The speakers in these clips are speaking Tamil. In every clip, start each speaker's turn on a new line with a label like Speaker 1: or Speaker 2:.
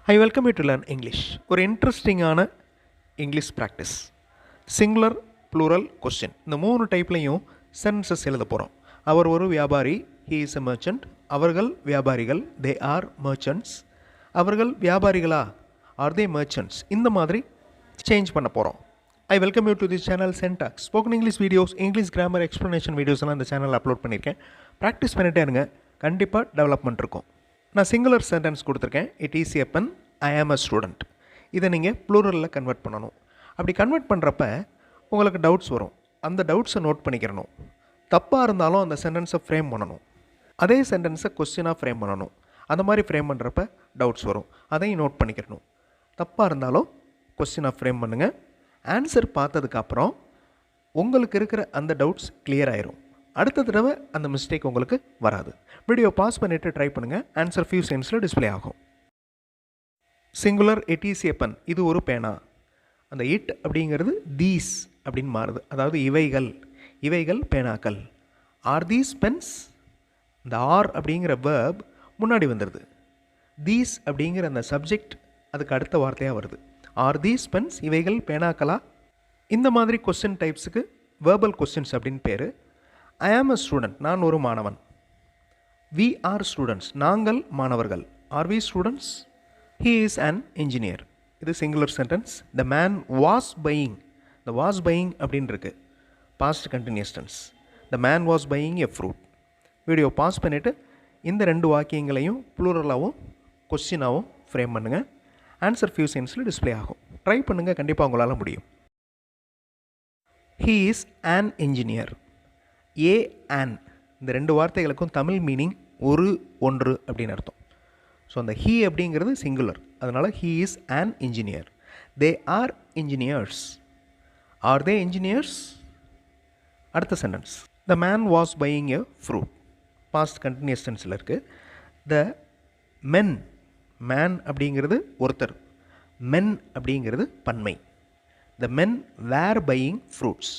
Speaker 1: I welcome you to learn English. ஒரு இன்ட்ரெஸ்டிங்கான English practice. Singular, plural, question இந்த 3 டைப்லையும் சென்டென்சஸ் எழுத போகிறோம். அவர் ஒரு வியாபாரி, he is a merchant. அவர்கள் வியாபாரிகள், they are merchants. அவர்கள் வியாபாரிகளா, are they merchants? இந்த மாதிரி சேஞ்ச் பண்ண போகிறோம். I welcome you to this channel Syntax. Spoken English videos, English grammar explanation videos எல்லாம் இந்த சேனலில் அப்லோட் பண்ணியிருக்கேன். ப்ராக்டிஸ் பண்ணிட்டே இருங்க, கண்டிப்பாக டெவலப்மெண்ட் இருக்கும். நான் சிங்குலர் சென்டென்ஸ் கொடுத்துருக்கேன். இட் இஸ் எ பென், ஐ ஆம் அ ஸ்டூடெண்ட். இதை நீங்கள் ப்ளூரலில் கன்வெர்ட் பண்ணணும். அப்படி கன்வெர்ட் பண்ணுறப்ப உங்களுக்கு டவுட்ஸ் வரும். அந்த டவுட்ஸை நோட் பண்ணிக்கிறணும். தப்பாக இருந்தாலும் அந்த சென்டென்ஸை ஃப்ரேம் பண்ணணும். அதே சென்டென்ஸை கொஸ்டினாக ஃப்ரேம் பண்ணணும். அந்த மாதிரி ஃப்ரேம் பண்ணுறப்ப டவுட்ஸ் வரும். அதையும் நோட் பண்ணிக்கிறணும். தப்பாக இருந்தாலும் கொஸ்டினாக ஃப்ரேம் பண்ணுங்கள். ஆன்சர் பார்த்ததுக்கப்புறம் உங்களுக்கு இருக்கிற அந்த டவுட்ஸ் கிளியர் ஆயிரும். அடுத்த தடவை அந்த மிஸ்டேக் உங்களுக்கு வராது. வீடியோ பாஸ் பண்ணிவிட்டு ட்ரை பண்ணுங்கள். ஆன்சர் ஃபியூ செகண்ட்ஸில் டிஸ்பிளே ஆகும். Singular, it is a pen. இது ஒரு பேனா. அந்த இட் அப்படிங்கிறது தீஸ் அப்படின்னு மாறுது. அதாவது இவைகள், இவைகள் பேனாக்கள். Are these pens? இந்த ஆர் அப்படிங்கிற வேர்ப் முன்னாடி வந்துடுது. தீஸ் அப்படிங்கிற அந்த சப்ஜெக்ட் அதுக்கு அடுத்த வார்த்தையாக வருது. Are these pens? இவைகள் பேனாக்களா? இந்த மாதிரி கொஸ்டின் டைப்ஸுக்கு வேர்பல் கொஸ்டின்ஸ் அப்படின்னு பேர். ஐ ஆம் அ ஸ்டூடெண்ட். நான் ஒரு மாணவன். We are students. நாங்கள் மாணவர்கள். Are we students? He is an engineer. இது singular sentence. The man was buying. The was buying அப்படின்னு இருக்கு. Past continuous tense. The man was buying a fruit. Video pause பண்ணிவிட்டு இந்த 2 வாக்கியங்களையும் ப்ளூரலாகவும் கொஸ்டினாகவும் ஃப்ரேம் பண்ணுங்கள். ஆன்சர் ஃபியூ செகண்ட்ஸில் டிஸ்பிளே ஆகும். ட்ரை பண்ணுங்கள், கண்டிப்பாக உங்களால் முடியும். He is an engineer. A an இந்த 2 வார்த்தைகளுக்கும் தமிழ் மீனிங் ஒரு, ஒன்று அப்படின்னு அர்த்தம். ஸோ அந்த ஹீ அப்படிங்கிறது சிங்குலர். அதனால் he is an engineer. They are engineers. Are they engineers? அடுத்த sentence. The man was buying a fruit. Past continuous டென்ஸில் இருக்குது. த மென், மேன் அப்படிங்கிறது ஒருத்தர், மென் அப்படிங்கிறது பன்மை. The men were buying fruits.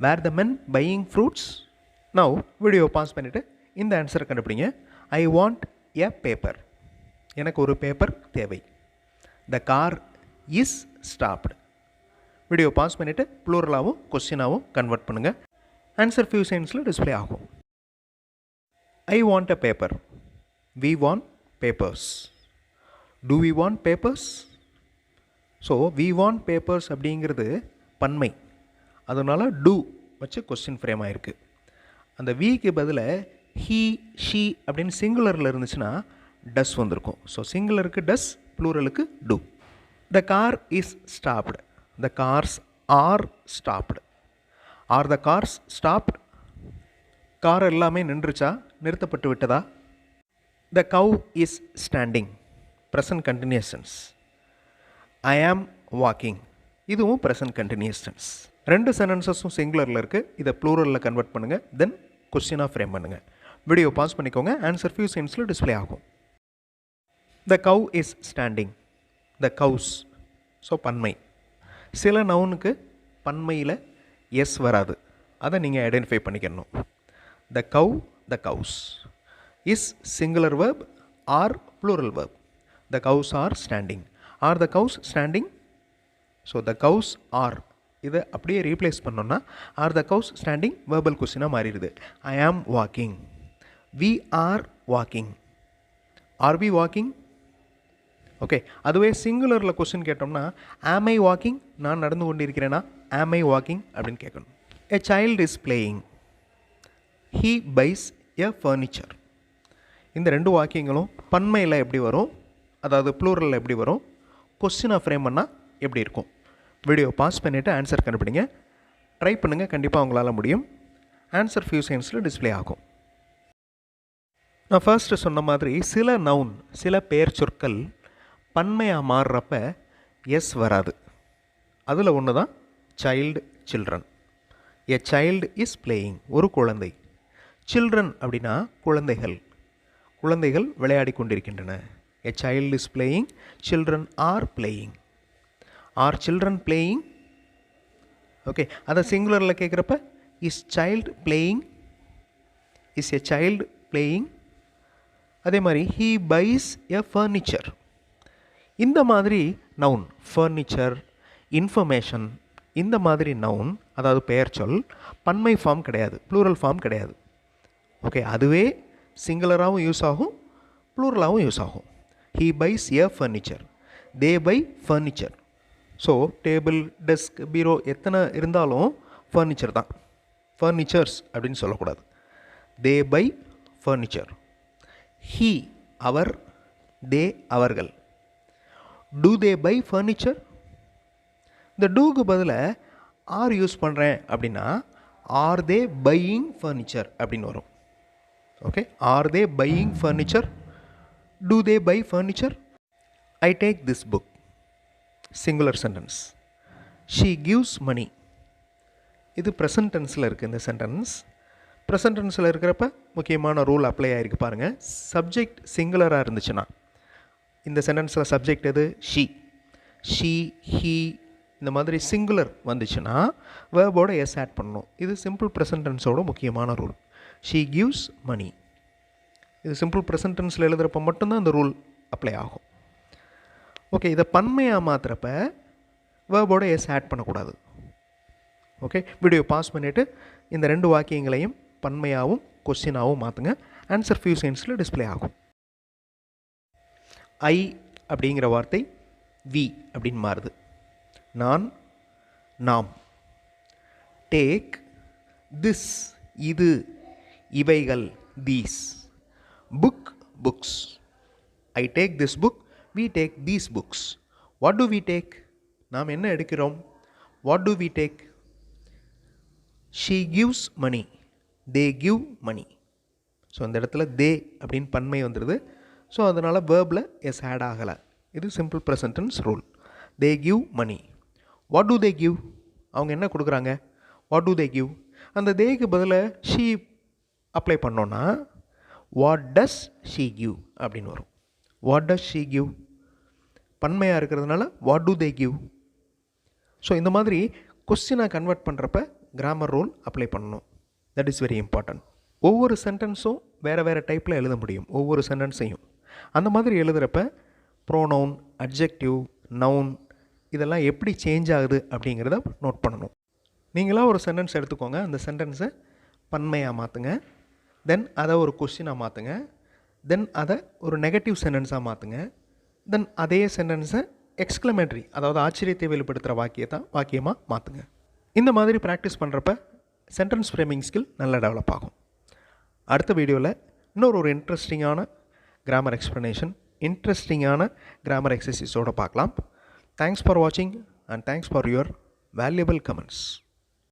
Speaker 1: Were the men buying fruits? Now video pause பண்ணிவிட்டு இந்த ஆன்சரை கண்டுபிடிங்க. I want a paper. எனக்கு ஒரு பேப்பர் தேவை. The car is stopped. Video pause பண்ணிவிட்டு ப்ளூரலாகவும் கொஸ்டினாகவும் கன்வெர்ட் பண்ணுங்கள். ஆன்சர் ஃபியூ செகண்ட்ஸில் டிஸ்பிளே ஆகும். I want a paper. We want papers. Do we want papers? So we want papers அப்படிங்கிறது பன்மை. அதனால் டூ வச்சு கொஸ்டின் ஃப்ரேம் ஆகிருக்கு. அந்த விக்கு பதில் ஹீ, ஷீ அப்படின்னு சிங்குலரில் இருந்துச்சுன்னா டஸ் வந்திருக்கும். ஸோ சிங்குலருக்கு டஸ், ப்ளூரலுக்கு do. The car is stopped. The cars are stopped. Are the cars stopped? Car எல்லாமே நின்றுச்சா, நிறுத்தப்பட்டு விட்டதா? The cow is standing. Present continuous tense. I am walking. இதுவும் ப்ரெசன்ட் கண்டினியூஸ் டென்ஸ். 2 சென்டென்சஸும் சிங்குலரில் இருக்குது. இதை ப்ளூரலில் கன்வெர்ட் பண்ணுங்கள். தென் கொஸ்டினாக ஃப்ரேம் பண்ணுங்கள். வீடியோ பாஸ் பண்ணிக்கோங்க. ஆன்சர் ஃபியூ செகண்ட்ஸில் டிஸ்பிளே ஆகும். The cow is standing. The cows. So பன்மை. சில நவுனுக்கு பன்மையில் எஸ் வராது. அதை நீங்கள் ஐடென்டிஃபை பண்ணிக்கணும். The cow, the cows. Is singular verb or plural verb. The cows are standing. Are the cows standing? So the cows are. இதை அப்படியே ரீப்ளேஸ் பண்ணோன்னா are the cows standing verbal கொஸ்டினாக மாறிடுது. I am walking. We are walking. Are we walking? Okay. அதுவே சிங்குலரில் கொஸ்டின் கேட்டோம்னா ஆம் ஐ வாக்கிங்? நான் நடந்து கொண்டு இருக்கிறேன்னா ஆம் ஐ வாக்கிங் அப்படின்னு கேட்கணும். A child is playing. He buys a furniture. இந்த 2 வாக்கியங்களும் பன்மையில் எப்படி வரும், அதாவது ப்ளூரலில் எப்படி வரும், கொஸ்டினாக ஃப்ரேம் பண்ணால் எப்படி இருக்கும்? வீடியோ பாஸ் பண்ணிவிட்டு ஆன்சர் கண்டுபிடிங்க. ட்ரை பண்ணுங்கள், கண்டிப்பாக உங்களால் முடியும். ஆன்சர் ஃபியூ செகண்ட்ஸில் டிஸ்பிளே ஆகும். நான் ஃபர்ஸ்ட்டு சொன்ன மாதிரி சில நவுன், சில பெயர் சொற்கள் பன்மையாக மாறுறப்ப எஸ் வராது. அதில் ஒன்று தான் child, children. A child is playing. ஒரு குழந்தை. சில்ட்ரன் அப்படின்னா குழந்தைகள். குழந்தைகள் விளையாடி கொண்டிருக்கின்றன. A child is playing. Children are playing. Are children playing? Okay. அதை சிங்குலரில் கேட்குறப்ப is child playing? Is a child playing? அதே மாதிரி ஹீ பைஸ் எ ஃபர்னிச்சர். இந்த மாதிரி நவுன் ஃபர்னிச்சர், இன்ஃபர்மேஷன், இந்த மாதிரி நவுன், அதாவது பெயர் சொல், பன்மை ஃபார்ம் கிடையாது, ப்ளூரல் ஃபார்ம் கிடையாது. ஓகே, அதுவே சிங்குலராகவும் யூஸ் ஆகும், ப்ளூரலாகவும் யூஸ் ஆகும். He buys a furniture, they buy furniture. So table, desk, பீரோ எத்தனை இருந்தாலும் ஃபர்னிச்சர் தான், ஃபர்னிச்சர்ஸ் அப்படின்னு சொல்லக்கூடாது. They buy furniture. ஹீ அவர், தே அவர்கள். Do they buy furniture? இந்த டூக்கு பதிலாக ஆர் யூஸ் பண்ணுறேன் அப்படின்னா ஆர் தே பையிங் ஃபர்னிச்சர் அப்படின்னு வரும். Okay, are they buying furniture? Do they buy furniture? I take this book, singular sentence. She gives money. இது ப்ரெசன்ட் டென்ஸில் இருக்குது இந்த சென்டென்ஸ். ப்ரெசன்ட் டென்ஸில் இருக்கிறப்ப முக்கியமான ரூல் அப்ளை ஆகிருக்கு பாருங்கள். சப்ஜெக்ட் சிங்குலராக இருந்துச்சுன்னா இந்த சென்டென்ஸில் சப்ஜெக்ட் எது? ஷீ. ஷீ, ஹீ, இந்த மாதிரி சிங்குலர் வந்துச்சுன்னா வேர்போட எஸ் ஆட் பண்ணணும். இது சிம்பிள் ப்ரெசன்ட் டென்ஸோட முக்கியமான ரூல். She gives money. இது சிம்பிள் ப்ரெசன்ட் டென்ஸில் எழுதுகிறப்ப மட்டும்தான் இந்த ரூல் அப்ளை ஆகும். ஓகே, இதை பன்மையாக மாற்றுறப்ப வேர்போட எஸ் ஆட் பண்ணக்கூடாது. ஓகே, வீடியோ பாஸ் பண்ணிவிட்டு இந்த ரெண்டு வாக்கியங்களையும் பன்மையாகவும் கொஸ்டினாகவும் மாற்றுங்க. ஆன்சர் ஃபியூ செகண்ட்ஸில் டிஸ்பிளே ஆகும். ஐ அப்படிங்கிற வார்த்தை வி அப்படின்னு மாறுது. நான், நாம். டேக், திஸ், இது, இவைகள், these. Book, books. I take this book, we take these books. What do we take? நாம் என்ன எடுக்கிறோம்? What do we take? She gives money, they give money. So அந்த இடத்துல they அப்படின்னு பன்மை வந்துடுது. ஸோ அதனால் வேர்பில் எஸ் ஆட் ஆகலை. இது simple present tense rule. they give money. What do they give? அவங்க என்ன கொடுக்குறாங்க? What do they give? அந்த தேக்கு பதிலாக she அப்ளை பண்ணோன்னா what does she give அப்படின்னு வரும். What does she give? பன்மையாக இருக்கிறதுனால what do they give? So இந்த மாதிரி கொஸ்டினாக கன்வெர்ட் பண்ணுறப்ப கிராமர் ரூல் அப்ளை பண்ணணும். That is very important. ஒவ்வொரு சென்டென்ஸும் வேறு வேறு டைப்பில் எழுத முடியும், ஒவ்வொரு சென்டென்ஸையும். அந்த மாதிரி எழுதுகிறப்ப ப்ரோனவுன், அட்ஜெக்டிவ், நவுன் இதெல்லாம் எப்படி சேஞ்ச் ஆகுது அப்படிங்கிறத நோட் பண்ணணும். நீங்களாக ஒரு சென்டென்ஸ் எடுத்துக்கோங்க, அந்த சென்டென்ஸை பன்மையாக மாற்றுங்க, தென் அதை ஒரு கொஸ்டினாக மாற்றுங்க, தென் அதை ஒரு நெகட்டிவ் சென்டென்ஸாக மாற்றுங்க, தென் அதே சென்டென்ஸை எக்ஸ்க்ளமேட்ரி, அதாவது ஆச்சரியத்தை வெளிப்படுத்துகிற வாக்கியமாக மாற்றுங்க. இந்த மாதிரி ப்ராக்டிஸ் பண்ணுறப்ப சென்டென்ஸ் ஃப்ரேமிங் ஸ்கில் நல்லா டெவலப் ஆகும். அடுத்த வீடியோவில் இன்னொரு ஒரு இன்ட்ரெஸ்டிங்கான கிராமர் எக்ஸ்ப்ளனேஷன், இன்ட்ரெஸ்டிங்கான கிராமர் எக்ஸசைஸோடு பார்க்கலாம். தேங்க்ஸ் ஃபார் வாட்சிங் and thanks for your valuable comments.